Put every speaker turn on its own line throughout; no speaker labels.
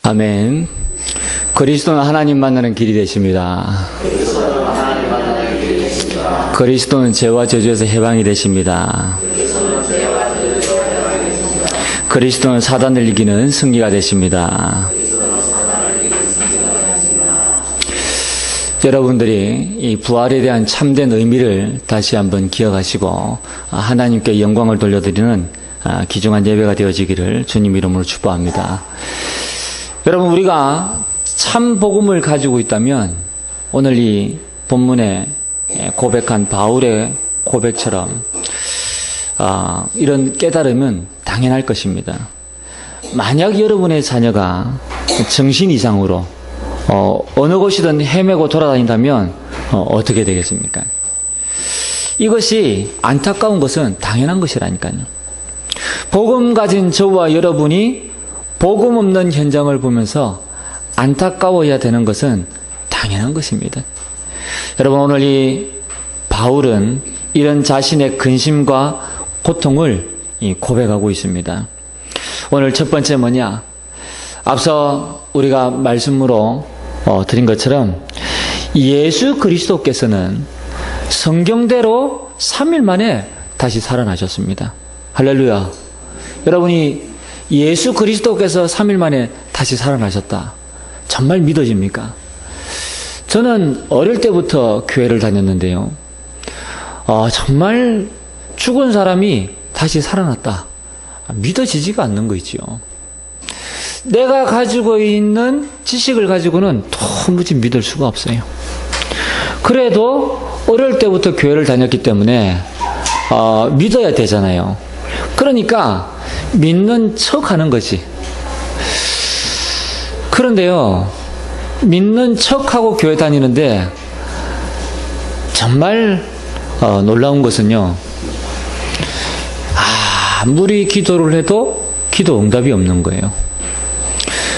아멘. 그리스도는 하나님 만나는 길이 되십니다. 그리스도는 죄와 저주에서 해방이 되십니다. 그리스도는 사단을 이기는 승리가 되십니다. 여러분들이 이 부활에 대한 참된 의미를 다시 한번 기억하시고 하나님께 영광을 돌려드리는 귀중한 예배가 되어지기를 주님 이름으로 축복합니다. 여러분, 우리가 참 복음을 가지고 있다면 오늘 이 본문에 고백한 바울의 고백처럼 이런 깨달음은 당연할 것입니다. 만약 여러분의 자녀가 정신 이상으로 어느 곳이든 헤매고 돌아다닌다면 어떻게 되겠습니까? 이것이 안타까운 것은 당연한 것이라니까요. 복음 가진 저와 여러분이 복음 없는 현장을 보면서 안타까워해야 되는 것은 당연한 것입니다. 여러분, 오늘 이 바울은 이런 자신의 근심과 고통을 고백하고 있습니다. 오늘 첫 번째 뭐냐? 앞서 우리가 말씀으로 드린 것처럼 예수 그리스도께서는 성경대로 3일 만에 다시 살아나셨습니다. 할렐루야. 여러분이 예수 그리스도께서 3일 만에 다시 살아나셨다. 정말 믿어집니까? 저는 어릴 때부터 교회를 다녔는데요. 정말 죽은 사람이 다시 살아났다. 믿어지지가 않는 거 있죠. 내가 가지고 있는 지식을 가지고는 도무지 믿을 수가 없어요. 그래도 어릴 때부터 교회를 다녔기 때문에 믿어야 되잖아요. 그러니까 믿는 척 하는 거지. 그런데요, 믿는 척하고 교회 다니는데 정말 놀라운 것은요, 아무리 기도를 해도 기도 응답이 없는 거예요.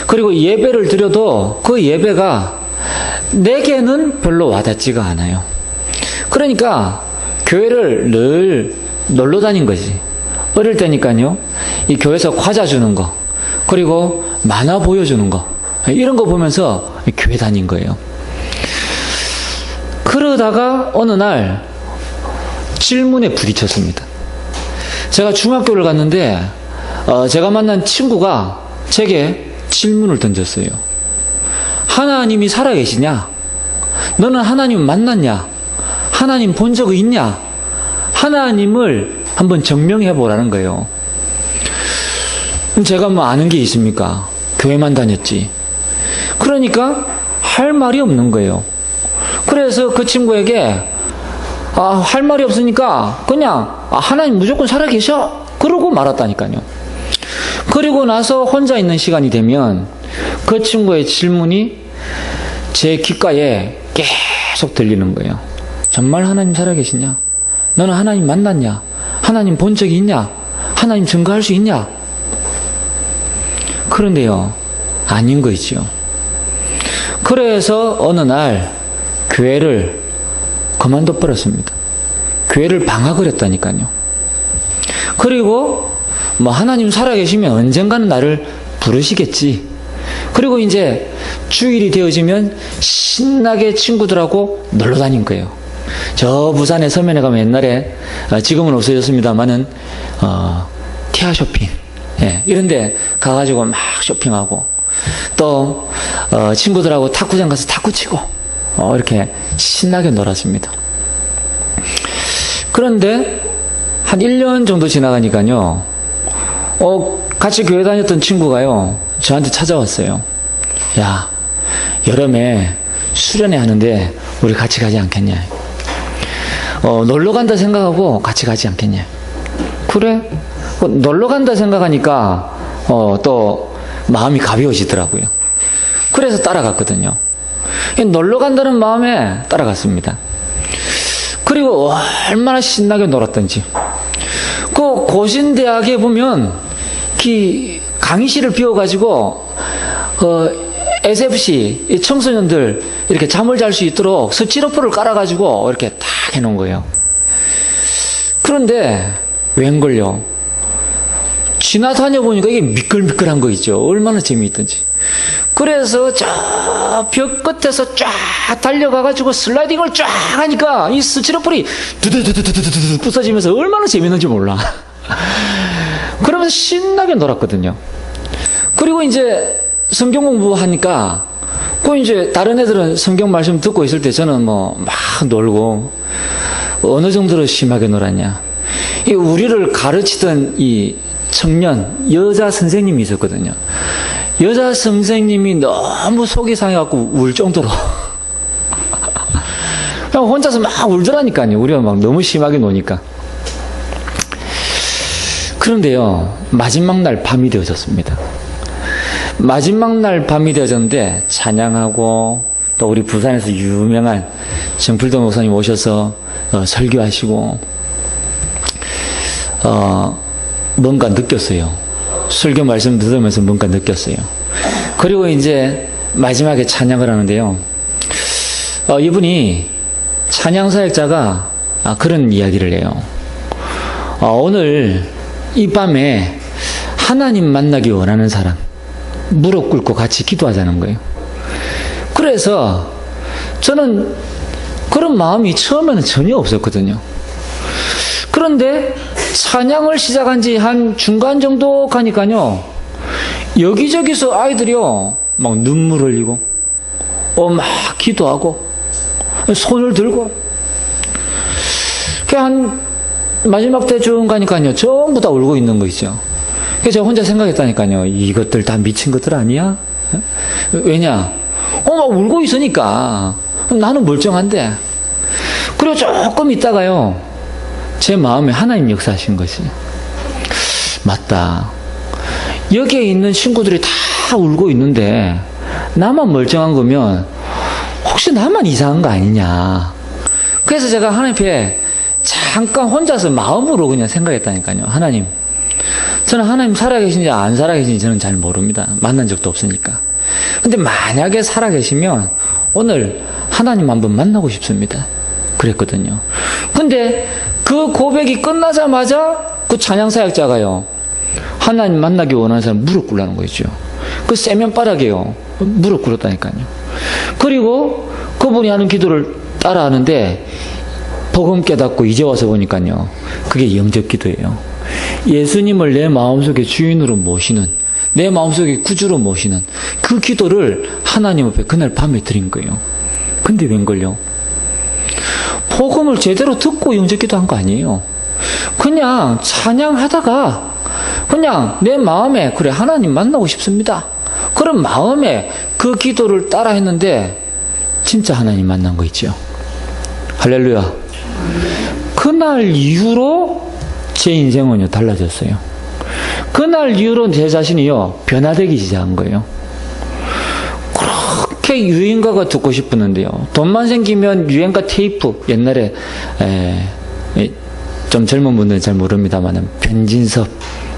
그리고 예배를 드려도 그 예배가 내게는 별로 와닿지가 않아요. 그러니까 교회를 늘 놀러 다닌 거지. 어릴 때니까요, 이 교회에서 과자 주는 거, 그리고 만화 보여주는 거, 이런 거 보면서 교회 다닌 거예요. 그러다가 어느 날 질문에 부딪혔습니다. 제가 중학교를 갔는데 제가 만난 친구가 제게 질문을 던졌어요. 하나님이 살아계시냐? 너는 하나님 만났냐? 하나님 본 적 있냐? 하나님을 한번 증명해 보라는 거예요. 제가 뭐 아는 게 있습니까? 교회만 다녔지. 그러니까 할 말이 없는 거예요. 그래서 그 친구에게 할 말이 없으니까 그냥 하나님 무조건 살아계셔, 그러고 말았다니까요. 그리고 나서 혼자 있는 시간이 되면 그 친구의 질문이 제 귓가에 계속 들리는 거예요. 정말 하나님 살아계시냐? 너는 하나님 만났냐? 하나님 본 적이 있냐? 하나님 증거할 수 있냐? 그런데요, 아닌 거 있죠. 그래서 어느 날 교회를 그만둬 버렸습니다. 교회를 방학을 했다니까요. 그리고 하나님 살아계시면 언젠가는 나를 부르시겠지. 그리고 이제 주일이 되어지면 신나게 친구들하고 놀러 다닌 거예요. 저 부산의 서면에 가면 옛날에, 지금은 없어졌습니다만은 티아 쇼핑, 이런데 가가지고 막 쇼핑하고, 또 친구들하고 탁구장 가서 탁구 치고 이렇게 신나게 놀았습니다. 그런데 한 1년 정도 지나가니까요, 같이 교회 다녔던 친구가요, 저한테 찾아왔어요. 야, 여름에 수련회 하는데 우리 같이 가지 않겠냐? 놀러 간다 생각하고 같이 가지 않겠냐? 그래? 놀러 간다 생각하니까 또 마음이 가벼워지더라고요. 그래서 따라갔거든요. 놀러 간다는 마음에 따라갔습니다. 그리고 얼마나 신나게 놀았던지. 그 고신대학에 보면 강의실을 비워가지고 SFC 청소년들 이렇게 잠을 잘 수 있도록 스티로폼을 깔아가지고 이렇게 딱 해놓은 거예요. 그런데 웬걸요, 지나다녀 보니까 이게 미끌미끌한 거 있죠. 얼마나 재미있던지. 그래서 저 벽 끝에서 쫙 달려가가지고 슬라이딩을 쫙 하니까 이 스티로폴이 두두두두두두두 부서지면서 얼마나 재밌는지 몰라. 그러면서 신나게 놀았거든요. 그리고 이제 성경 공부하니까 그 이제 다른 애들은 성경 말씀 듣고 있을 때 저는 뭐 막 놀고 어느 정도로 심하게 놀았냐. 이 우리를 가르치던 이 청년 여자 선생님이 있었거든요. 여자 선생님이 너무 속이 상해갖고 울 정도로 그냥 혼자서 막 울더라니까요. 우리가 막 너무 심하게 노니까. 그런데요, 마지막 날 밤이 되어졌습니다. 마지막 날 밤이 되어졌는데 찬양하고 또 우리 부산에서 유명한 정필동 목사님 오셔서 설교하시고 뭔가 느꼈어요. 설교 말씀 들으면서 뭔가 느꼈어요. 그리고 이제 마지막에 찬양을 하는데요. 이분이 찬양사역자가 그런 이야기를 해요. 오늘 이 밤에 하나님 만나기 원하는 사람 무릎 꿇고 같이 기도하자는 거예요. 그래서 저는 그런 마음이 처음에는 전혀 없었거든요. 그런데 찬양을 시작한 지 한 중간 정도 가니까요, 여기저기서 아이들이요, 막 눈물 흘리고, 막 기도하고, 손을 들고, 한 마지막 때쯤 가니까요, 전부 다 울고 있는 거 있죠. 그래서 제가 혼자 생각했다니까요, 이것들 다 미친 것들 아니야? 왜냐? 막 울고 있으니까, 나는 멀쩡한데. 그리고 조금 있다가요, 제 마음에 하나님 역사하신 것이, 맞다. 여기에 있는 친구들이 다 울고 있는데 나만 멀쩡한 거면 혹시 나만 이상한 거 아니냐. 그래서 제가 하나님 앞에 잠깐 혼자서 마음으로 그냥 생각했다니까요. 하나님, 저는 하나님 살아계신지 안 살아계신지 저는 잘 모릅니다. 만난 적도 없으니까. 근데 만약에 살아계시면 오늘 하나님 한번 만나고 싶습니다. 그랬거든요. 근데 그 고백이 끝나자마자 그 찬양사역자가요, 하나님 만나기 원하는 사람 무릎 꿇라는 거죠. 그 세면바닥에요, 무릎 꿇었다니까요. 그리고 그분이 하는 기도를 따라하는데 복음 깨닫고 이제 와서 보니까요, 그게 영접 기도예요. 예수님을 내 마음속에 주인으로 모시는, 내 마음속에 구주로 모시는 그 기도를 하나님 앞에 그날 밤에 드린 거예요. 근데 웬걸요? 복음을 제대로 듣고 영접 기도한 거 아니에요. 그냥 찬양하다가 그냥 내 마음에, 그래 하나님 만나고 싶습니다, 그런 마음에 그 기도를 따라 했는데 진짜 하나님 만난 거 있죠. 할렐루야. 그날 이후로 제 인생은요 달라졌어요. 그날 이후로 제 자신이요 변화되기 시작한 거예요. 그렇게 유행가가 듣고 싶었는데요, 돈만 생기면 유행가 테이프, 옛날에 좀 젊은 분들은 잘 모릅니다만 변진섭,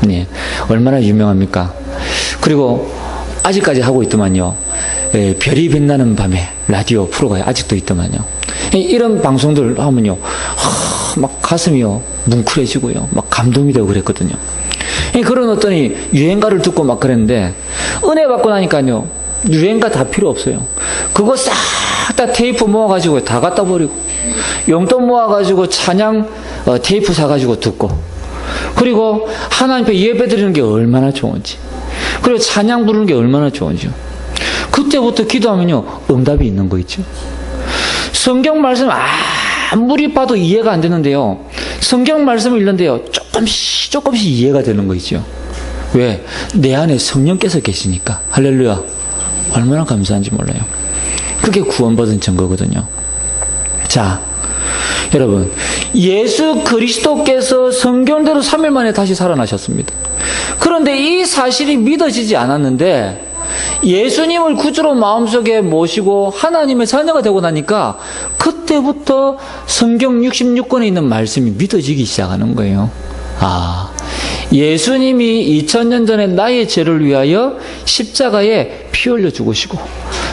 네, 얼마나 유명합니까? 그리고 아직까지 하고 있더만요, 별이 빛나는 밤에 라디오 프로가 아직도 있더만요. 이런 방송들 하면요, 막 가슴이요 뭉클해지고요, 막 감동이 되고 그랬거든요. 그런 어떤 유행가를 듣고 막 그랬는데, 은혜 받고 나니까요 유행가 다 필요 없어요. 그거 싹 다 테이프 모아가지고 다 갖다 버리고, 용돈 모아가지고 찬양 테이프 사가지고 듣고, 그리고 하나님 앞에 예배 드리는 게 얼마나 좋은지, 그리고 찬양 부르는 게 얼마나 좋은지요. 그때부터 기도하면요 응답이 있는 거 있죠. 성경 말씀 아무리 봐도 이해가 안 되는데요, 성경 말씀을 읽는데요 조금씩 이해가 되는 거 있죠. 왜? 내 안에 성령께서 계시니까. 할렐루야. 얼마나 감사한지 몰라요. 그게 구원받은 증거거든요. 자, 여러분, 예수 그리스도께서 성경대로 3일 만에 다시 살아나셨습니다. 그런데 이 사실이 믿어지지 않았는데 예수님을 구주로 마음속에 모시고 하나님의 자녀가 되고 나니까 그때부터 성경 66권에 있는 말씀이 믿어지기 시작하는 거예요. 예수님이 2000년 전에 나의 죄를 위하여 십자가에 피 흘려 죽으시고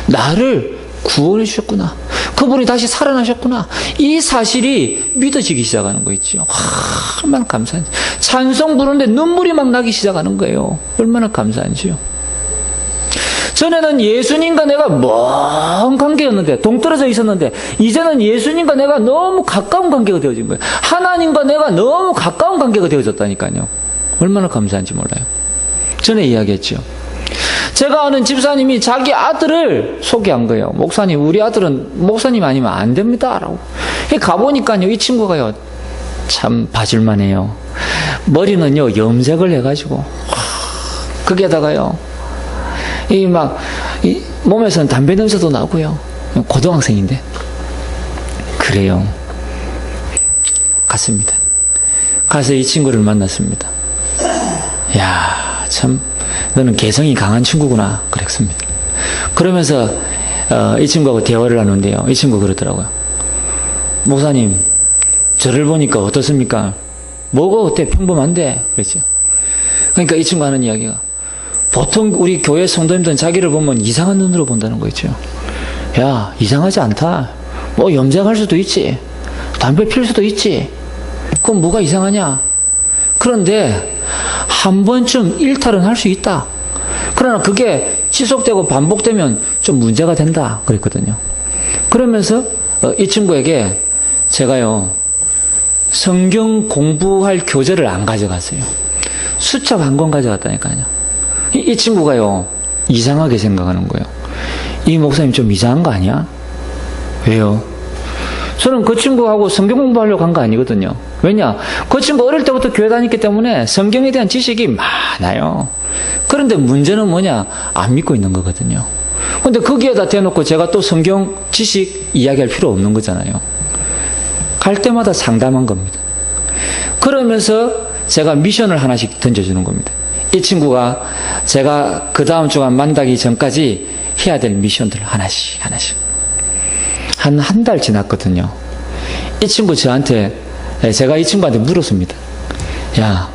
나를 구원해 주셨구나, 그분이 다시 살아나셨구나, 이 사실이 믿어지기 시작하는 거 있죠. 얼마나 감사한지. 찬송 부르는데 눈물이 막 나기 시작하는 거예요. 얼마나 감사한지요. 전에는 예수님과 내가 먼 관계였는데, 동떨어져 있었는데, 이제는 예수님과 내가 너무 가까운 관계가 되어진 거예요. 하나님과 내가 너무 가까운 관계가 되어졌다니까요. 얼마나 감사한지 몰라요. 전에 이야기했죠. 제가 아는 집사님이 자기 아들을 소개한 거예요. 목사님, 우리 아들은 목사님 아니면 안 됩니다. 라고. 가보니까요, 이 친구가요, 참 봐줄만해요. 머리는요, 염색을 해가지고, 거기에다가요, 몸에서는 담배 냄새도 나고요. 고등학생인데. 그래요. 갔습니다. 가서 이 친구를 만났습니다. 야, 참, 너는 개성이 강한 친구구나. 그랬습니다. 그러면서, 이 친구하고 대화를 하는데요. 이 친구가 그러더라고요. 목사님, 저를 보니까 어떻습니까? 뭐가 어때? 평범한데? 그랬죠. 그러니까 이 친구 하는 이야기가, 보통 우리 교회 성도님들은 자기를 보면 이상한 눈으로 본다는 거 있죠. 야, 이상하지 않다. 뭐 염색할 수도 있지. 담배 필 수도 있지. 그럼 뭐가 이상하냐? 그런데 한 번쯤 일탈은 할 수 있다. 그러나 그게 지속되고 반복되면 좀 문제가 된다. 그랬거든요. 그러면서 이 친구에게 제가요, 성경 공부할 교재를 안 가져갔어요. 수첩 한 권 가져갔다니까요. 이 친구가요, 이상하게 생각하는 거예요. 이 목사님 좀 이상한 거 아니야? 왜요? 저는 그 친구하고 성경 공부하려고 간 거 아니거든요. 왜냐? 그 친구 어릴 때부터 교회 다녔기 때문에 성경에 대한 지식이 많아요. 그런데 문제는 뭐냐? 안 믿고 있는 거거든요. 근데 거기에다 대놓고 제가 또 성경 지식 이야기할 필요 없는 거잖아요. 갈 때마다 상담한 겁니다. 그러면서 제가 미션을 하나씩 던져주는 겁니다. 이 친구가 제가 그 다음 주간 만나기 전까지 해야 될 미션들을 하나씩. 한 달 지났거든요. 이 친구 저한테, 제가 이 친구한테 물었습니다. 야,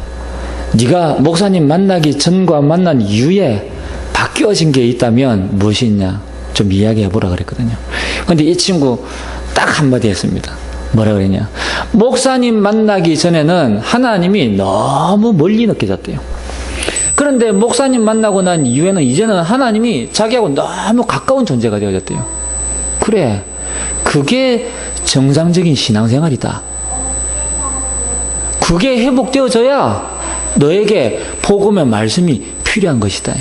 네가 목사님 만나기 전과 만난 이후에 바뀌어진 게 있다면 무엇이 있냐? 좀 이야기해보라 그랬거든요. 근데 이 친구 딱 한마디 했습니다. 뭐라 그랬냐? 목사님 만나기 전에는 하나님이 너무 멀리 느껴졌대요. 그런데 목사님 만나고 난 이후에는 이제는 하나님이 자기하고 너무 가까운 존재가 되어졌대요. 그래, 그게 정상적인 신앙생활이다. 그게 회복되어져야 너에게 복음의 말씀이 필요한 것이다.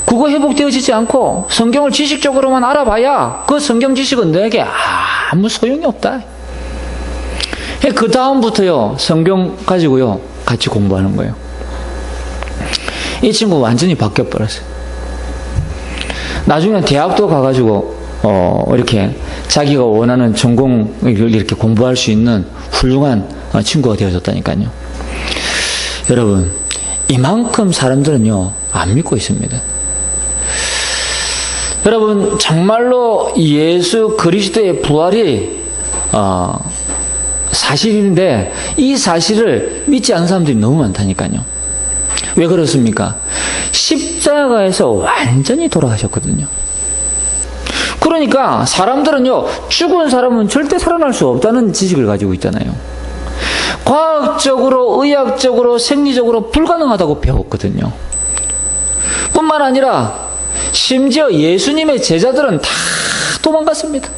그거 회복되어지지 않고 성경을 지식적으로만 알아봐야 그 성경 지식은 너에게 아무 소용이 없다. 그 다음부터요, 성경 가지고요, 같이 공부하는 거예요. 이 친구 완전히 바뀌어버렸어요. 나중에 대학도 가가지고, 이렇게 자기가 원하는 전공을 이렇게 공부할 수 있는 훌륭한 친구가 되어졌다니까요. 여러분, 이만큼 사람들은요, 안 믿고 있습니다. 여러분, 정말로 예수 그리스도의 부활이, 사실인데, 이 사실을 믿지 않는 사람들이 너무 많다니까요. 왜 그렇습니까? 십자가에서 완전히 돌아가셨거든요. 그러니까 사람들은요, 죽은 사람은 절대 살아날 수 없다는 지식을 가지고 있잖아요. 과학적으로, 의학적으로, 생리적으로 불가능하다고 배웠거든요. 뿐만 아니라 심지어 예수님의 제자들은 다 도망갔습니다.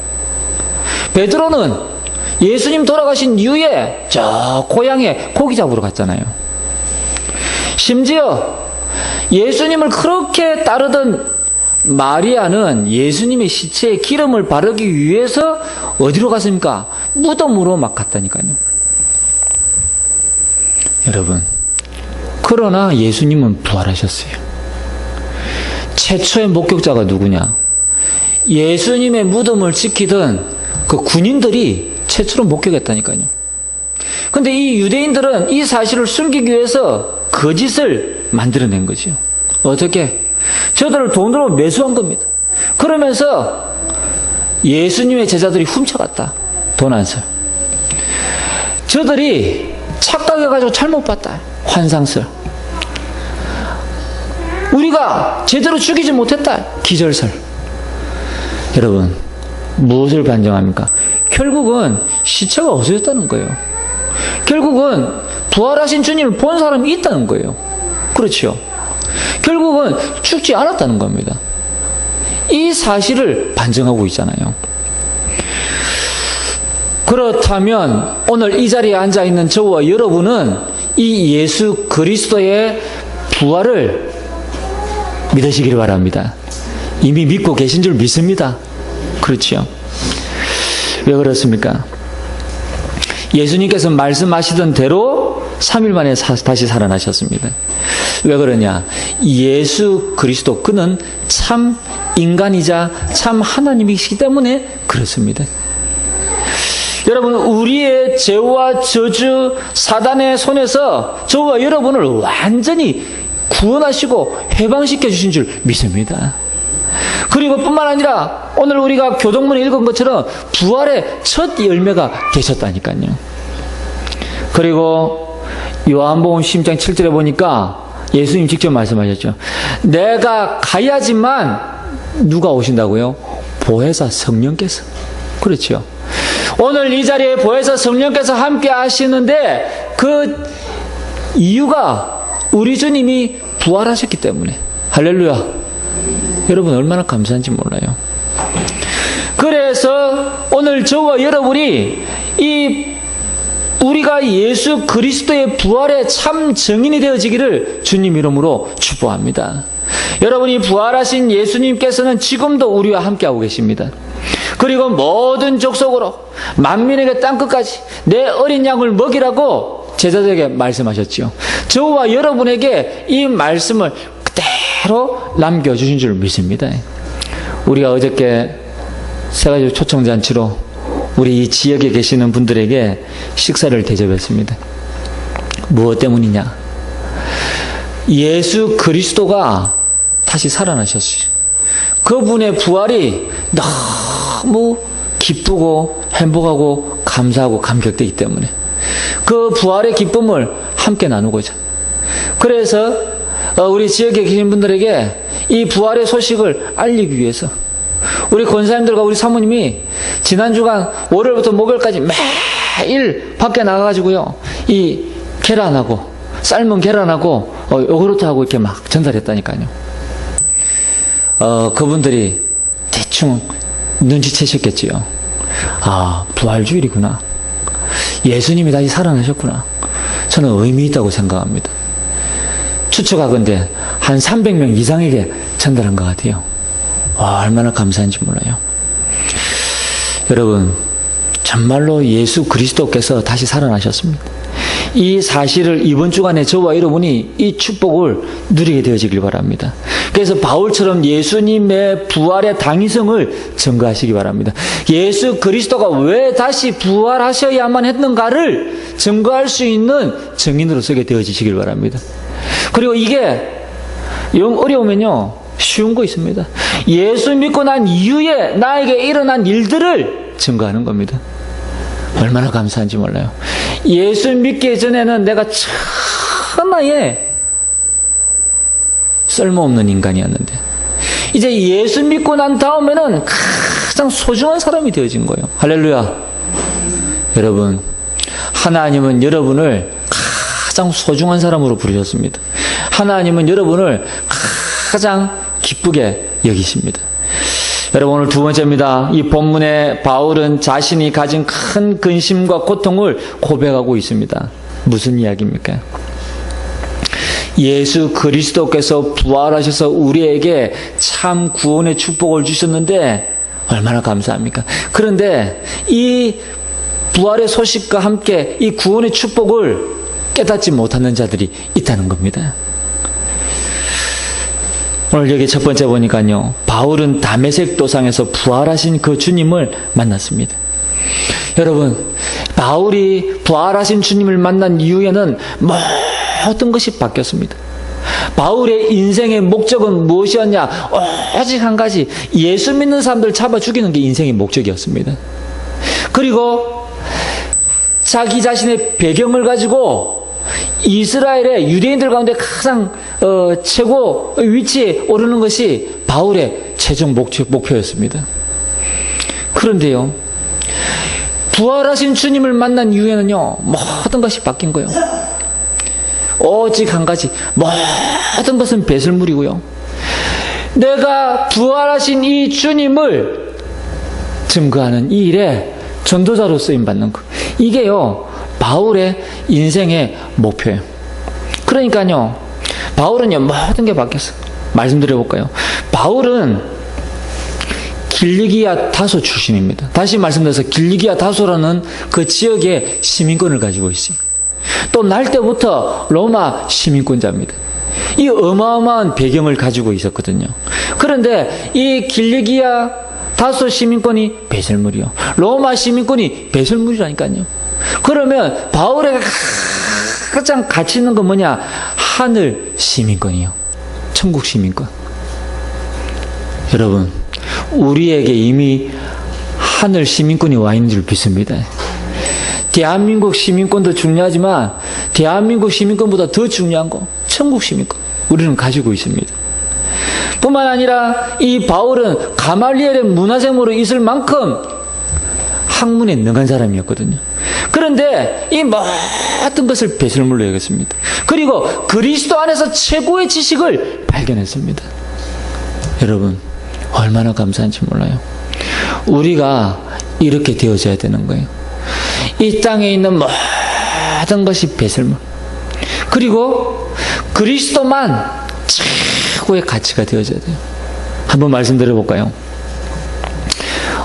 베드로는 예수님 돌아가신 이후에 저 고향에 고기 잡으러 갔잖아요. 심지어 예수님을 그렇게 따르던 마리아는 예수님의 시체에 기름을 바르기 위해서 어디로 갔습니까? 무덤으로 막 갔다니까요. 여러분, 그러나 예수님은 부활하셨어요. 최초의 목격자가 누구냐? 예수님의 무덤을 지키던 그 군인들이 최초로 목격했다니까요. 근데 이 유대인들은 이 사실을 숨기기 위해서 거짓을 만들어낸 거죠. 어떻게? 저들을 돈으로 매수한 겁니다. 그러면서 예수님의 제자들이 훔쳐갔다. 돈 안 써요. 저들이 착각해가지고 잘못 봤다. 환상설. 우리가 제대로 죽이지 못했다. 기절설. 여러분, 무엇을 반증합니까? 결국은 시체가 없어졌다는 거예요. 결국은 부활하신 주님을 본 사람이 있다는 거예요. 그렇죠? 결국은 죽지 않았다는 겁니다. 이 사실을 반증하고 있잖아요. 그렇다면 오늘 이 자리에 앉아있는 저와 여러분은 이 예수 그리스도의 부활을 믿으시기를 바랍니다. 이미 믿고 계신 줄 믿습니다. 그렇죠? 왜 그렇습니까? 예수님께서 말씀하시던 대로 3일 만에 다시 살아나셨습니다. 왜 그러냐? 예수 그리스도 그는 참 인간이자 참 하나님이시기 때문에 그렇습니다. 여러분, 우리의 죄와 저주, 사단의 손에서 저와 여러분을 완전히 구원하시고 해방시켜 주신 줄 믿습니다. 그리고 뿐만 아니라 오늘 우리가 교동문에 읽은 것처럼 부활의 첫 열매가 되셨다니까요. 그리고 요한복음 10장 7절에 보니까 예수님 직접 말씀하셨죠. 내가 가야지만 누가 오신다고요? 보혜사 성령께서. 그렇죠. 오늘 이 자리에 보혜사 성령께서 함께 하시는데 그 이유가 우리 주님이 부활하셨기 때문에. 할렐루야. 여러분 얼마나 감사한지 몰라요. 그래서 오늘 저와 여러분이 우리가 예수 그리스도의 부활의 참 증인이 되어지기를 주님 이름으로 축복합니다. 여러분이 부활하신 예수님께서는 지금도 우리와 함께하고 계십니다. 그리고 모든 족속으로 만민에게 땅끝까지 내 어린 양을 먹이라고 제자들에게 말씀하셨지요. 저와 여러분에게 이 말씀을 그대로 남겨주신 줄 믿습니다. 우리가 어저께 새가족 초청잔치로 우리 이 지역에 계시는 분들에게 식사를 대접했습니다. 무엇 때문이냐? 예수 그리스도가 다시 살아나셨어요. 그분의 부활이 너무 기쁘고 행복하고 감사하고 감격되기 때문에 그 부활의 기쁨을 함께 나누고자. 그래서 우리 지역에 계신 분들에게 이 부활의 소식을 알리기 위해서 우리 권사님들과 우리 사모님이 지난 주간 월요일부터 목요일까지 매일 밖에 나가가지고요, 이 계란하고 삶은 계란하고 요구르트하고 이렇게 막 전달했다니까요. 그분들이 대충 눈치채셨겠지요. 아, 부활주일이구나. 예수님이 다시 살아나셨구나. 저는 의미 있다고 생각합니다. 추측하건대 한 300명 이상에게 전달한 것 같아요. 와, 얼마나 감사한지 몰라요. 여러분, 정말로 예수 그리스도께서 다시 살아나셨습니다. 이 사실을 이번 주간에 저와 여러분이 이 축복을 누리게 되어지길 바랍니다. 그래서 바울처럼 예수님의 부활의 당위성을 증거하시기 바랍니다. 예수 그리스도가 왜 다시 부활하셔야만 했는가를 증거할 수 있는 증인으로 서게 되어지시길 바랍니다. 그리고 이게 영 어려우면요, 쉬운 거 있습니다. 예수 믿고 난 이후에 나에게 일어난 일들을 증거하는 겁니다. 얼마나 감사한지 몰라요. 예수 믿기 전에는 내가 천하에 쓸모없는 인간이었는데 이제 예수 믿고 난 다음에는 가장 소중한 사람이 되어진 거예요. 할렐루야. 여러분, 하나님은 여러분을 가장 소중한 사람으로 부르셨습니다. 하나님은 여러분을 가장 기쁘게 여기십니다. 여러분, 오늘 두 번째입니다. 이 본문에 바울은 자신이 가진 큰 근심과 고통을 고백하고 있습니다. 무슨 이야기입니까? 예수 그리스도께서 부활하셔서 우리에게 참 구원의 축복을 주셨는데 얼마나 감사합니까? 그런데 이 부활의 소식과 함께 이 구원의 축복을 깨닫지 못하는 자들이 있다는 겁니다. 오늘 여기 첫 번째 보니까요, 바울은 다메섹 도상에서 부활하신 그 주님을 만났습니다. 여러분, 바울이 부활하신 주님을 만난 이후에는 모든 것이 바뀌었습니다. 바울의 인생의 목적은 무엇이었냐? 오직 한 가지, 예수 믿는 사람들 잡아 죽이는 게 인생의 목적이었습니다. 그리고 자기 자신의 배경을 가지고 이스라엘의 유대인들 가운데 가장 최고 위치에 오르는 것이 바울의 최종 목표였습니다. 그런데요, 부활하신 주님을 만난 이후에는요, 모든 것이 바뀐 거예요. 오직 한 가지, 모든 것은 배설물이고요. 내가 부활하신 이 주님을 증거하는 이 일에 전도자로 쓰임받는 것. 이게요, 바울의 인생의 목표예요. 그러니까요, 바울은요, 모든 게 바뀌었어요. 말씀드려볼까요? 바울은 길리기아 다소 출신입니다. 다시 말씀드려서 길리기아 다소라는 그 지역의 시민권을 가지고 있어요. 또 날 때부터 로마 시민권자입니다. 이 어마어마한 배경을 가지고 있었거든요. 그런데 이 길리기아 다소 시민권이 배설물이요. 로마 시민권이 배설물이라니까요. 그러면 바울에게 가장 가치 있는 건 뭐냐? 하늘 시민권이요. 천국 시민권. 여러분, 우리에게 이미 하늘 시민권이 와 있는 줄 믿습니다. 대한민국 시민권도 중요하지만 대한민국 시민권보다 더 중요한 거 천국 시민권 우리는 가지고 있습니다. 뿐만 아니라 이 바울은 가말리엘의 문화생으로 있을 만큼 학문에 능한 사람이었거든요. 그런데 이 모든 것을 배설물로 여겼습니다. 그리고 그리스도 안에서 최고의 지식을 발견했습니다. 여러분, 얼마나 감사한지 몰라요. 우리가 이렇게 되어져야 되는 거예요. 이 땅에 있는 모든 것이 배설물. 그리고 그리스도만 최고의 가치가 되어져야 돼요. 한번 말씀드려볼까요?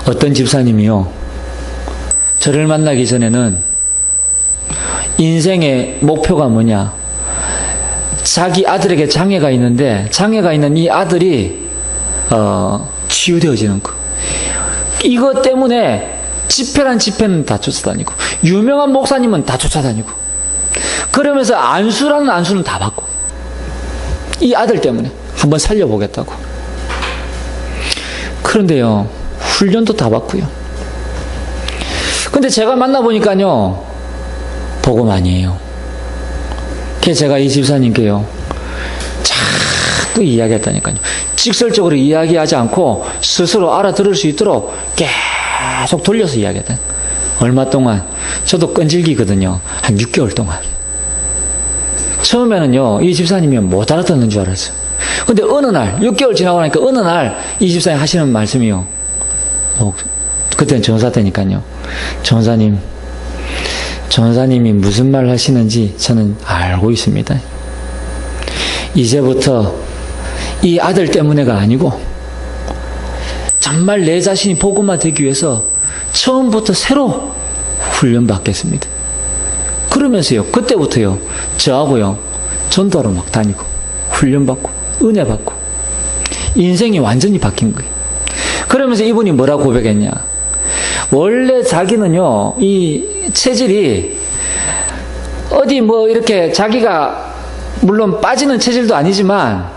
어떤 집사님이요, 저를 만나기 전에는 인생의 목표가 뭐냐, 자기 아들에게 장애가 있는데 장애가 있는 이 아들이 치유되어지는 거, 이것 때문에 집회란 집회는 다 쫓아다니고 유명한 목사님은 다 쫓아다니고 그러면서 안수라는 안수는 다 받고 이 아들 때문에 한번 살려보겠다고. 그런데요, 훈련도 다 받고요. 근데 제가 만나보니까요, 복음 아니에요. 그래서 제가 이 집사님께요, 자꾸 이야기했다니까요. 직설적으로 이야기하지 않고 스스로 알아들을 수 있도록 계속 돌려서 이야기했다. 얼마 동안? 저도 끈질기거든요. 한 6개월 동안. 처음에는요, 이 집사님이 못 알아듣는 줄 알았어요. 근데 어느 날, 6개월 지나고 나니까 어느 날 이 집사님 하시는 말씀이요, 그때는 전사 때니까요, 전사님이 무슨 말 하시는지 저는 알고 있습니다. 이제부터 이 아들 때문에가 아니고 정말 내 자신이 복음화 되기 위해서 처음부터 새로 훈련받겠습니다. 그러면서요, 그때부터요, 저하고요, 전도하러 막 다니고 훈련받고 은혜 받고 인생이 완전히 바뀐 거예요. 그러면서 이분이 뭐라고 고백했냐? 원래 자기는요, 이 체질이 어디 뭐 이렇게 자기가 물론 빠지는 체질도 아니지만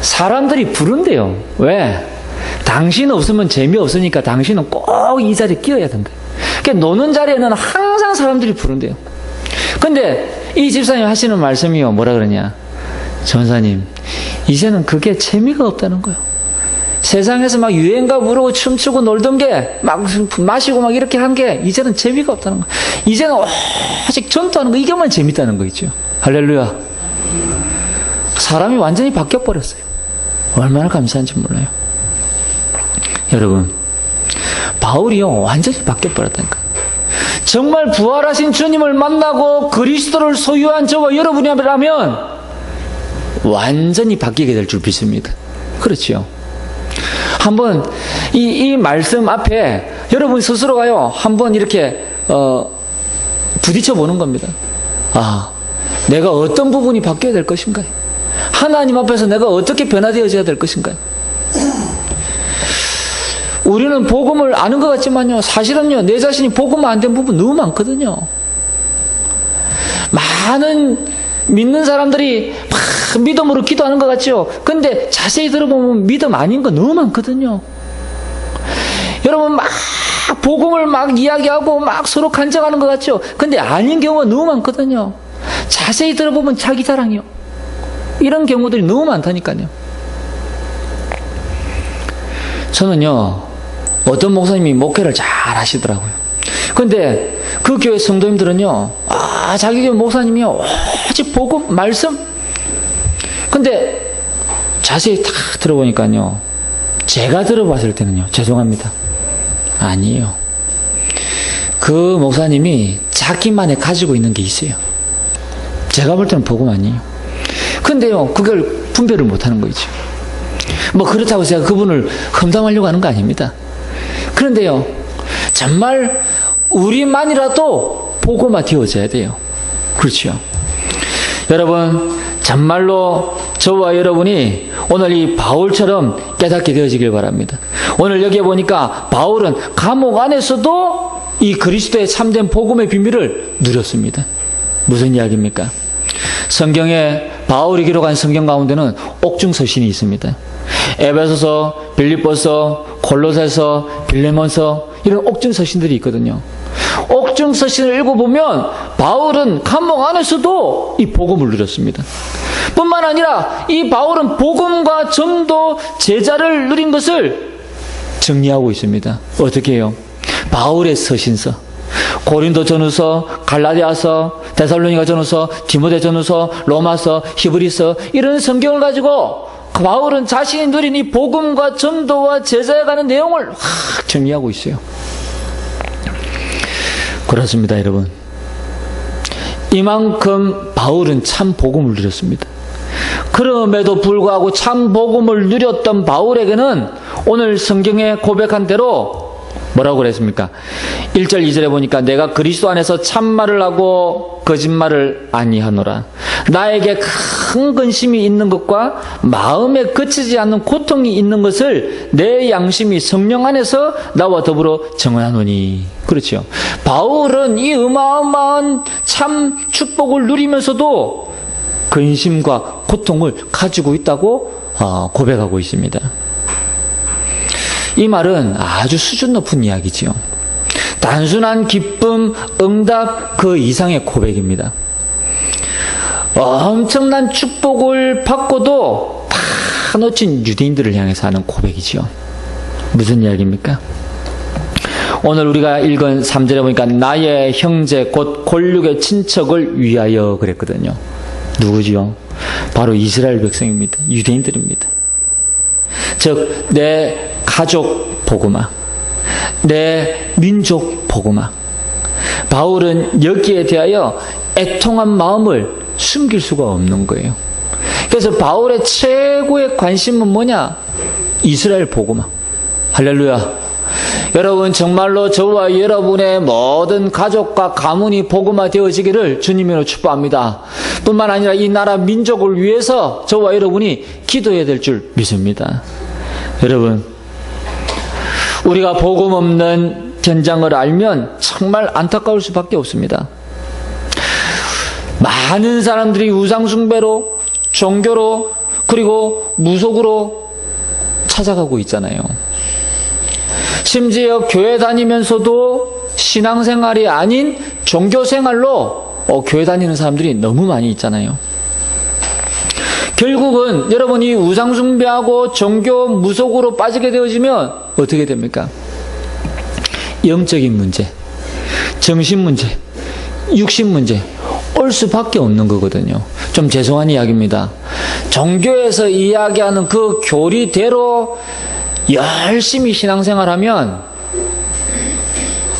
사람들이 부른대요. 왜? 당신 없으면 재미없으니까 당신은 꼭 이 자리에 끼어야 된다. 그러니까 노는 자리에는 항상 사람들이 부른대요. 근데 이 집사님 하시는 말씀이요, 뭐라 그러냐? 전사님, 이제는 그게 재미가 없다는 거예요. 세상에서 막 유행가 부르고 춤추고 놀던 게 막 마시고 막 이렇게 한 게 이제는 재미가 없다는 거예요. 이제는 오직 전도하는 거, 이게만 재밌다는 거 있죠. 할렐루야. 사람이 완전히 바뀌어버렸어요. 얼마나 감사한지 몰라요. 여러분, 바울이요, 완전히 바뀌어버렸다니까. 정말 부활하신 주님을 만나고 그리스도를 소유한 저와 여러분이라면 완전히 바뀌게 될 줄 믿습니다. 그렇지요. 한번 이 말씀 앞에 여러분 스스로가요, 한번 이렇게 부딪혀 보는 겁니다. 아, 내가 어떤 부분이 바뀌어야 될 것인가요? 하나님 앞에서 내가 어떻게 변화되어져야 될 것인가요? 우리는 복음을 아는 것 같지만요, 사실은요, 내 자신이 복음 안 된 부분 너무 많거든요. 많은 믿는 사람들이 막 믿음으로 기도하는 것 같죠? 근데 자세히 들어보면 믿음 아닌 거 너무 많거든요. 여러분, 막 복음을 막 이야기하고 막 서로 간증하는 것 같죠? 근데 아닌 경우가 너무 많거든요. 자세히 들어보면 자기 자랑이요. 이런 경우들이 너무 많다니까요. 저는요, 어떤 목사님이 목회를 잘 하시더라고요. 근데 그 교회 성도님들은요, 자기 교회 목사님이요, 오직 복음, 말씀. 근데 자세히 다 들어보니까요, 제가 들어봤을 때는요, 죄송합니다. 아니에요. 그 목사님이 자기만의 가지고 있는 게 있어요. 제가 볼 때는 복음 아니에요. 근데요, 그걸 분별을 못하는 거죠. 뭐 그렇다고 제가 그분을 험담하려고 하는 거 아닙니다. 그런데요, 정말 우리만이라도 복음화 되어져야 돼요. 그렇죠. 여러분, 정말로 저와 여러분이 오늘 이 바울처럼 깨닫게 되어지길 바랍니다. 오늘 여기에 보니까 바울은 감옥 안에서도 이 그리스도의 참된 복음의 비밀을 누렸습니다. 무슨 이야기입니까? 성경에 바울이 기록한 성경 가운데는 옥중 서신이 있습니다. 에베소서, 빌립보서, 골로새서, 빌레몬서, 이런 옥중 서신들이 있거든요. 옥중 서신을 읽어보면 바울은 감옥 안에서도 이 복음을 누렸습니다. 뿐만 아니라 이 바울은 복음과 전도, 제자를 누린 것을 정리하고 있습니다. 어떻게 해요? 바울의 서신서, 고린도 전후서, 갈라디아서, 데살로니가 전후서, 디모데 전후서, 로마서, 히브리서, 이런 성경을 가지고 바울은 자신이 누린 이 복음과 전도와 제자에 관한 내용을 확 정리하고 있어요. 그렇습니다, 여러분. 이만큼 바울은 참 복음을 누렸습니다. 그럼에도 불구하고 참 복음을 누렸던 바울에게는 오늘 성경에 고백한 대로 뭐라고 그랬습니까? 1절 2절에 보니까 내가 그리스도 안에서 참말을 하고 거짓말을 아니하노라. 나에게 큰 근심이 있는 것과 마음에 그치지 않는 고통이 있는 것을 내 양심이 성령 안에서 나와 더불어 정언하노니. 그렇죠. 바울은 이 어마어마한 참 축복을 누리면서도 근심과 고통을 가지고 있다고 고백하고 있습니다. 이 말은 아주 수준 높은 이야기지요. 단순한 기쁨, 응답 그 이상의 고백입니다. 엄청난 축복을 받고도 다 놓친 유대인들을 향해서 하는 고백이지요. 무슨 이야기입니까? 오늘 우리가 읽은 3절에 보니까 나의 형제 곧 골육의 친척을 위하여 그랬거든요. 누구지요? 바로 이스라엘 백성입니다. 유대인들입니다. 즉 내 가족 복음화, 내 민족 복음화. 바울은 여기에 대하여 애통한 마음을 숨길 수가 없는 거예요. 그래서 바울의 최고의 관심은 뭐냐? 이스라엘 복음화. 할렐루야. 여러분, 정말로 저와 여러분의 모든 가족과 가문이 복음화 되어지기를 주님으로 축복합니다. 뿐만 아니라 이 나라 민족을 위해서 저와 여러분이 기도해야 될 줄 믿습니다. 여러분, 우리가 복음 없는 현장을 알면 정말 안타까울 수밖에 없습니다. 많은 사람들이 우상숭배로, 종교로, 그리고 무속으로 찾아가고 있잖아요. 심지어 교회 다니면서도 신앙생활이 아닌 종교생활로 교회 다니는 사람들이 너무 많이 있잖아요. 결국은 여러분이 우상숭배하고 종교 무속으로 빠지게 되어지면 어떻게 됩니까? 영적인 문제, 정신 문제, 육신 문제 올 수밖에 없는 거거든요. 좀 죄송한 이야기입니다. 종교에서 이야기하는 그 교리대로 열심히 신앙생활하면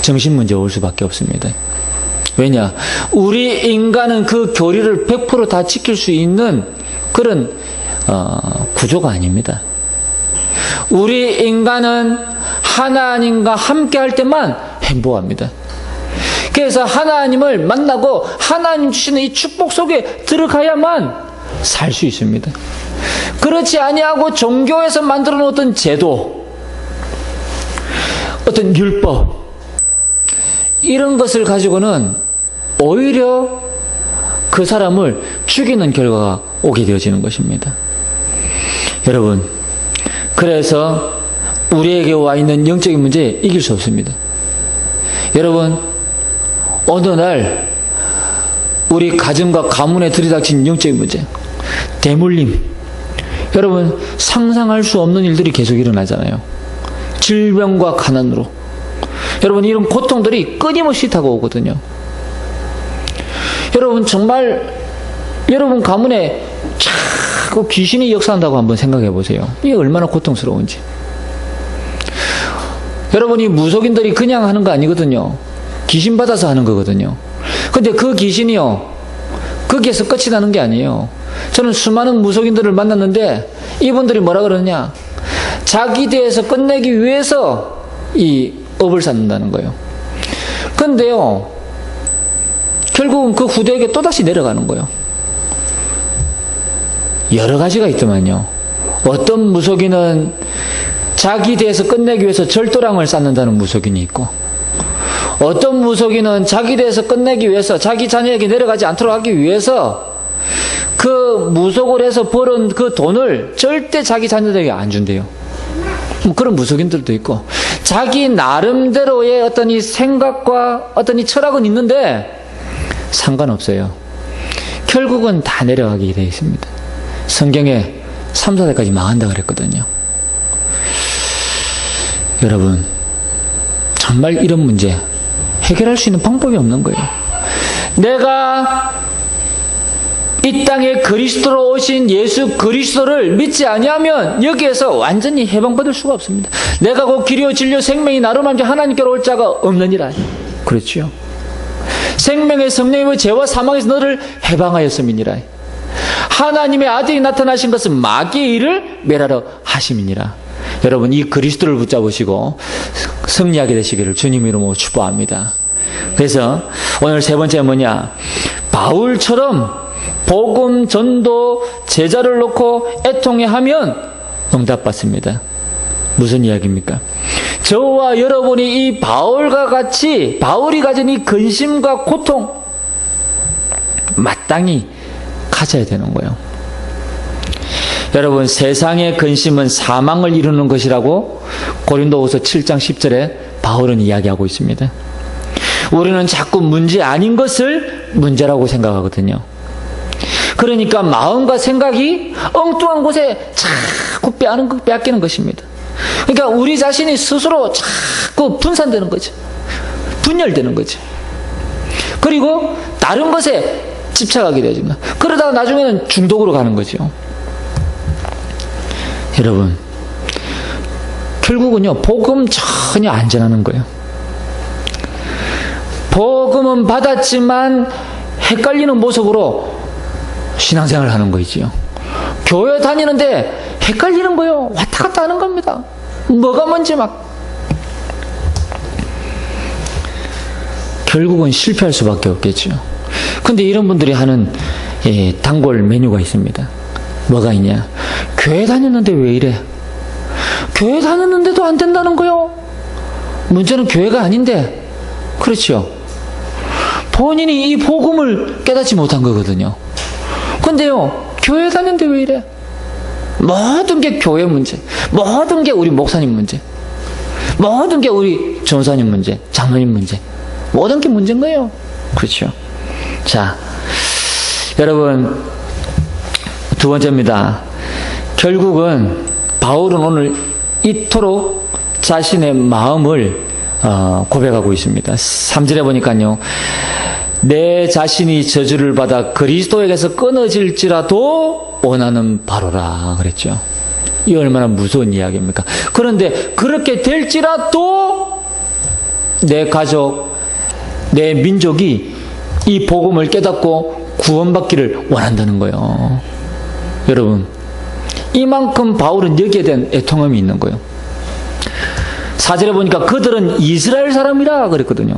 정신 문제 올 수밖에 없습니다. 왜냐? 우리 인간은 그 교리를 100% 다 지킬 수 있는 그런 구조가 아닙니다. 우리 인간은 하나님과 함께 할 때만 행복합니다. 그래서 하나님을 만나고 하나님 주시는 이 축복 속에 들어가야만 살 수 있습니다. 그렇지 아니하고 종교에서 만들어 놓은 어떤 제도, 어떤 율법, 이런 것을 가지고는 오히려 그 사람을 죽이는 결과가 오게 되어지는 것입니다. 여러분, 그래서 우리에게 와 있는 영적인 문제에 이길 수 없습니다. 여러분, 어느 날 우리 가정과 가문에 들이닥친 영적인 문제, 대물림, 여러분 상상할 수 없는 일들이 계속 일어나잖아요. 질병과 가난으로. 여러분, 이런 고통들이 끊임없이 다가오거든요. 여러분, 정말 여러분 가문에 자꾸 귀신이 역사한다고 한번 생각해 보세요. 이게 얼마나 고통스러운지. 여러분이 무속인들이 그냥 하는 거 아니거든요. 귀신 받아서 하는 거거든요. 근데 그 귀신이요, 거기에서 끝이 나는 게 아니에요. 저는 수많은 무속인들을 만났는데 이분들이 뭐라 그러느냐, 자기 대에서 끝내기 위해서 이 업을 쌓는다는 거예요. 근데요, 결국은 그 후대에게 또다시 내려가는 거예요. 여러 가지가 있더만요. 어떤 무속인은 자기 대에서 끝내기 위해서 절도랑을 쌓는다는 무속인이 있고, 어떤 무속인은 자기 대에서 끝내기 위해서 자기 자녀에게 내려가지 않도록 하기 위해서 그 무속을 해서 벌은 그 돈을 절대 자기 자녀들에게 안 준대요. 뭐 그런 무속인들도 있고, 자기 나름대로의 어떤 이 생각과 어떤 이 철학은 있는데 상관없어요. 결국은 다 내려가게 되어 있습니다. 성경에 3, 4대까지 망한다 그랬거든요. 여러분, 정말 이런 문제 해결할 수 있는 방법이 없는 거예요. 내가 이 땅에 그리스도로 오신 예수 그리스도를 믿지 아니하면 여기에서 완전히 해방받을 수가 없습니다. 내가 곧 길이요 진리요 생명이 나로 말미암아 하나님께로 올 자가 없느니라. 그렇지요. 생명의 성령의 죄와 사망에서 너를 해방하였음이니라. 하나님의 아들이 나타나신 것은 마귀의 일을 멸하러 하심이니라. 여러분, 이 그리스도를 붙잡으시고 승리하게 되시기를 주님 이름으로 축복합니다. 그래서 오늘 세 번째 뭐냐, 바울처럼 복음 전도 제자를 놓고 애통해 하면 응답받습니다. 무슨 이야기입니까? 저와 여러분이 이 바울과 같이 바울이 가진 이 근심과 고통 마땅히 가져야 되는 거예요. 여러분, 세상의 근심은 사망을 이루는 것이라고 고린도후서 7장 10절에 바울은 이야기하고 있습니다. 우리는 자꾸 문제 아닌 것을 문제라고 생각하거든요. 그러니까 마음과 생각이 엉뚱한 곳에 자꾸 빼앗기는 것입니다. 그러니까 우리 자신이 스스로 자꾸 분산되는 거죠. 분열되는 거죠. 그리고 다른 것에 집착하게 되어집니다. 그러다가 나중에는 중독으로 가는 거죠. 여러분, 결국은요, 복음 전혀 안 전하는 거예요. 복음은 받았지만 헷갈리는 모습으로 신앙생활을 하는 거이지요. 교회 다니는데 헷갈리는 거예요. 왔다 갔다 하는 겁니다. 뭐가 뭔지 막. 결국은 실패할 수밖에 없겠죠. 근데 이런 분들이 하는 단골 메뉴가 있습니다. 뭐가 있냐? 교회 다녔는데 왜 이래? 교회 다녔는데도 안 된다는 거요. 문제는 교회가 아닌데, 그렇죠? 본인이 이 복음을 깨닫지 못한 거거든요. 근데요, 교회 다녔는데 왜 이래? 모든 게 교회 문제, 모든 게 우리 목사님 문제, 모든 게 우리 전사님 문제, 장로님 문제, 모든 게 문제인 거예요. 그렇죠? 자, 여러분, 두 번째입니다. 결국은 바울은 오늘 이토록 자신의 마음을 고백하고 있습니다. 3절에 보니까요, 내 자신이 저주를 받아 그리스도에게서 끊어질지라도 원하는 바로라 그랬죠. 이 얼마나 무서운 이야기입니까? 그런데 그렇게 될지라도 내 가족, 내 민족이 이 복음을 깨닫고 구원받기를 원한다는 거예요. 여러분, 이만큼 바울은 여기에 대한 애통함이 있는 거예요. 4절에 보니까 그들은 이스라엘 사람이라 그랬거든요.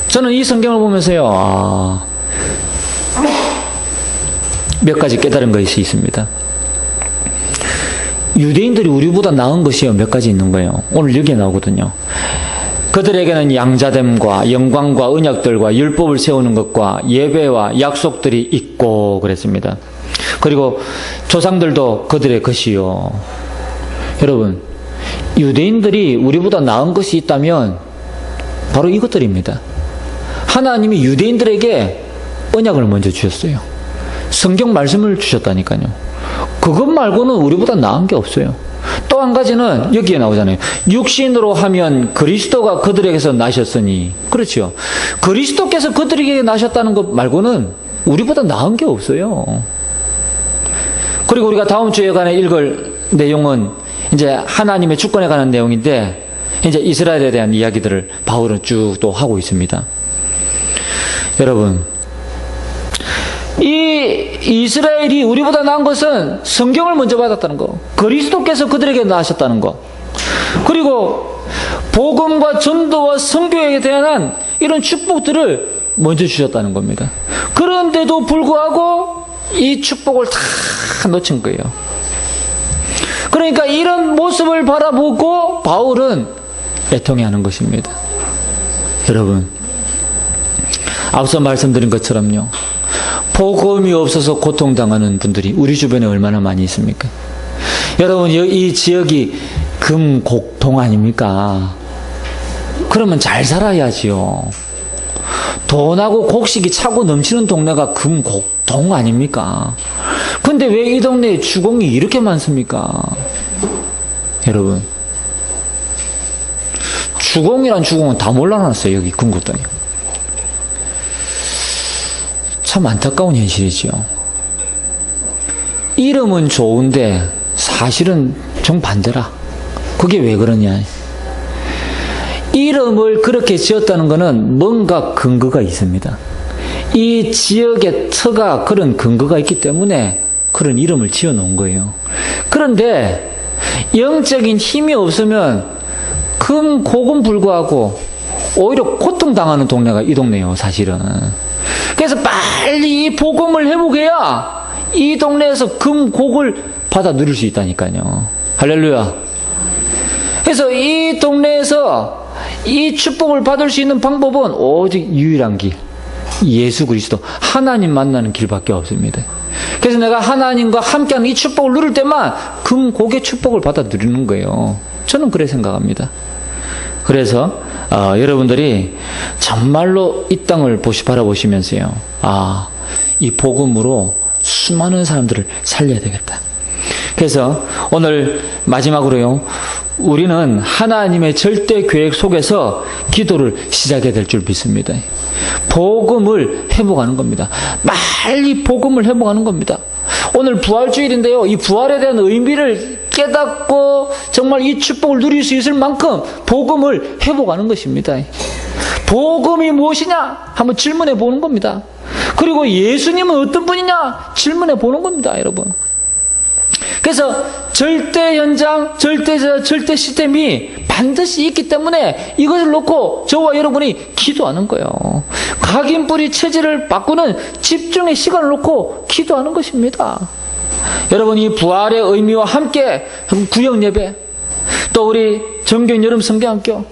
저는 이 성경을 보면서요, 몇 가지 깨달은 것이 있습니다. 유대인들이 우리보다 나은 것이요, 몇 가지 있는 거예요. 오늘 여기에 나오거든요. 그들에게는 양자됨과 영광과 언약들과 율법을 세우는 것과 예배와 약속들이 있고 그랬습니다. 그리고 조상들도 그들의 것이요. 여러분, 유대인들이 우리보다 나은 것이 있다면 바로 이것들입니다. 하나님이 유대인들에게 언약을 먼저 주셨어요. 성경 말씀을 주셨다니까요. 그것 말고는 우리보다 나은 게 없어요. 또 또 한 가지는 여기에 나오잖아요. 육신으로 하면 그리스도가 그들에게서 나셨으니. 그렇죠. 그리스도께서 그들에게 나셨다는 것 말고는 우리보다 나은 게 없어요. 그리고 우리가 다음 주에 관해 읽을 내용은 이제 하나님의 주권에 관한 내용인데, 이제 이스라엘에 대한 이야기들을 바울은 쭉 또 하고 있습니다. 여러분, 이 이스라엘이 우리보다 나은 것은 성경을 먼저 받았다는 거, 그리스도께서 그들에게 나셨다는 거, 그리고 복음과 전도와 선교에 대한 이런 축복들을 먼저 주셨다는 겁니다. 그런데도 불구하고 이 축복을 다 놓친 거예요. 그러니까 이런 모습을 바라보고 바울은 애통해하는 것입니다. 여러분, 앞서 말씀드린 것처럼요, 복음이 없어서 고통당하는 분들이 우리 주변에 얼마나 많이 있습니까? 여러분, 이 지역이 금곡동 아닙니까? 그러면 잘 살아야지요. 돈하고 곡식이 차고 넘치는 동네가 금곡동 아닙니까? 근데 왜 이 동네에 주공이 이렇게 많습니까? 여러분, 주공이란 주공은 다 몰라놨어요. 여기 금곡동에. 참 안타까운 현실이지요. 이름은 좋은데 사실은 정반대라. 그게 왜 그러냐. 이름을 그렇게 지었다는 것은 뭔가 근거가 있습니다. 이 지역의 터가 그런 근거가 있기 때문에 그런 이름을 지어 놓은 거예요. 그런데 영적인 힘이 없으면 금곡은 불구하고 오히려 고통당하는 동네가 이 동네예요, 사실은. 그래서 빨리 이 복음을 회복해야 이 동네에서 금곡을 받아 누릴 수 있다니까요. 할렐루야. 그래서 이 동네에서 이 축복을 받을 수 있는 방법은 오직 유일한 길, 예수 그리스도, 하나님 만나는 길밖에 없습니다. 그래서 내가 하나님과 함께하는 이 축복을 누릴 때만 금곡의 축복을 받아 누리는 거예요. 저는 그래 생각합니다. 그래서 여러분들이 정말로 이 땅을 바라보시면서요, 이 복음으로 수많은 사람들을 살려야 되겠다. 그래서 오늘 마지막으로요, 우리는 하나님의 절대 계획 속에서 기도를 시작해야 될 줄 믿습니다. 복음을 회복하는 겁니다. 빨리 복음을 회복하는 겁니다. 오늘 부활주일인데요, 이 부활에 대한 의미를 깨닫고 정말 이 축복을 누릴 수 있을 만큼 복음을 회복하는 것입니다. 복음이 무엇이냐? 한번 질문해 보는 겁니다. 그리고 예수님은 어떤 분이냐? 질문해 보는 겁니다, 여러분. 그래서 절대 현장, 절대 시스템이 반드시 있기 때문에 이것을 놓고 저와 여러분이 기도하는 거예요. 각인뿌리 체질을 바꾸는 집중의 시간을 놓고 기도하는 것입니다. 여러분, 이 부활의 의미와 함께 구역 예배, 또 우리 정경 여름 성경학교,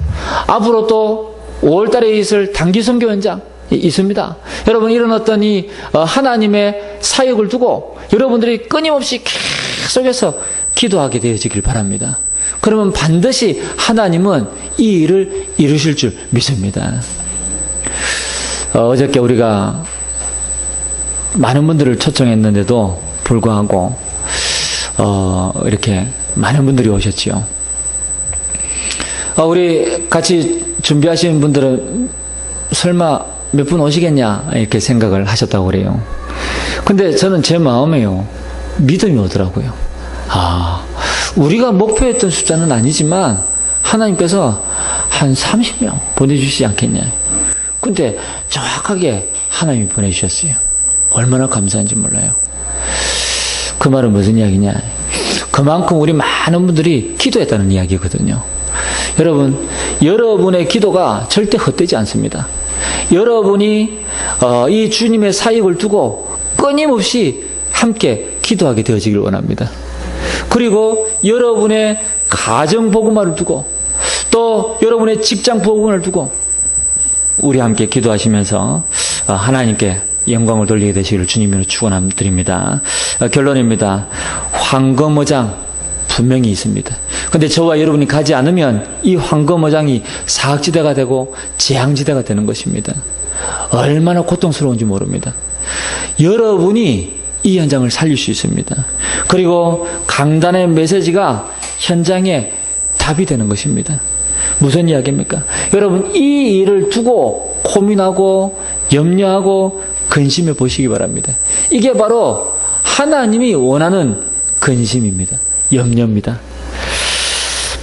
앞으로 또 5월달에 있을 단기 선교 현장 있습니다. 여러분, 이런 어떤 이 하나님의 사역을 두고 여러분들이 끊임없이 계속해서 기도하게 되어지길 바랍니다. 그러면 반드시 하나님은 이 일을 이루실 줄 믿습니다. 어저께 우리가 많은 분들을 초청했는데도 불구하고 이렇게 많은 분들이 오셨지요. 우리 같이 준비하시는 분들은 설마 몇 분 오시겠냐 이렇게 생각을 하셨다고 그래요. 근데 저는 제 마음에요, 믿음이 오더라고요. 우리가 목표했던 숫자는 아니지만 하나님께서 한 30명 보내주시지 않겠냐. 근데 정확하게 하나님이 보내주셨어요. 얼마나 감사한지 몰라요. 그 말은 무슨 이야기냐. 그만큼 우리 많은 분들이 기도했다는 이야기거든요. 여러분, 여러분의 기도가 절대 헛되지 않습니다. 여러분이 이 주님의 사역을 두고 끊임없이 함께 기도하게 되어지길 원합니다. 그리고 여러분의 가정 복음화를 두고 또 여러분의 직장 복음을 두고 우리 함께 기도하시면서 하나님께 영광을 돌리게 되시기를 주님으로 축원드립니다. 결론입니다. 황금어장 분명히 있습니다. 근데 저와 여러분이 가지 않으면 이 황금어장이 사학지대가 되고 재앙지대가 되는 것입니다. 얼마나 고통스러운지 모릅니다. 여러분이 이 현장을 살릴 수 있습니다. 그리고 강단의 메시지가 현장에 답이 되는 것입니다. 무슨 이야기입니까? 여러분, 이 일을 두고 고민하고 염려하고 근심해 보시기 바랍니다. 이게 바로 하나님이 원하는 근심입니다. 염려입니다.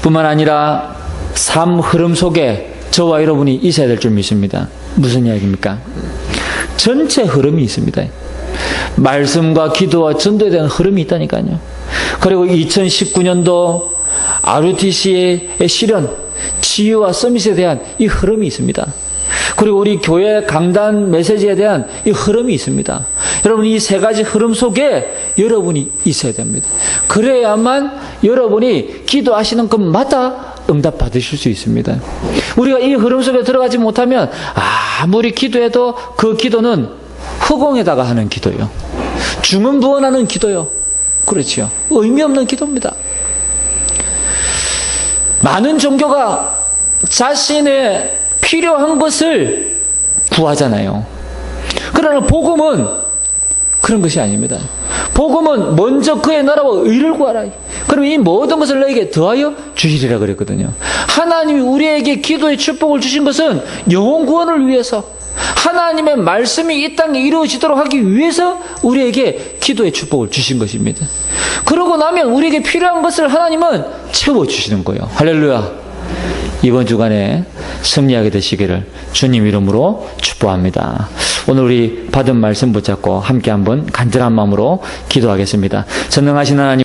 뿐만 아니라 삶 흐름 속에 저와 여러분이 있어야 될 줄 믿습니다. 무슨 이야기입니까? 전체 흐름이 있습니다. 말씀과 기도와 전도에 대한 흐름이 있다니까요. 그리고 2019년도 RUTC의 실현, 치유와 서밋에 대한 이 흐름이 있습니다. 그리고 우리 교회 강단 메시지에 대한 이 흐름이 있습니다. 여러분, 이 세 가지 흐름 속에 여러분이 있어야 됩니다. 그래야만 여러분이 기도하시는 것마다 응답 받으실 수 있습니다. 우리가 이 흐름 속에 들어가지 못하면 아무리 기도해도 그 기도는 허공에다가 하는 기도요. 중언부언하는 기도요. 그렇지요. 의미 없는 기도입니다. 많은 종교가 자신의 필요한 것을 구하잖아요. 그러나 복음은 그런 것이 아닙니다. 복음은 먼저 그의 나라와 의를 구하라. 그럼 이 모든 것을 너에게 더하여 주시리라 그랬거든요. 하나님이 우리에게 기도의 축복을 주신 것은 영혼 구원을 위해서, 하나님의 말씀이 이 땅에 이루어지도록 하기 위해서 우리에게 기도의 축복을 주신 것입니다. 그러고 나면 우리에게 필요한 것을 하나님은 채워주시는 거예요. 할렐루야. 이번 주간에 승리하게 되시기를 주님 이름으로 축복합니다. 오늘 우리 받은 말씀 붙잡고 함께 한번 간절한 마음으로 기도하겠습니다. 전능하신 하나님,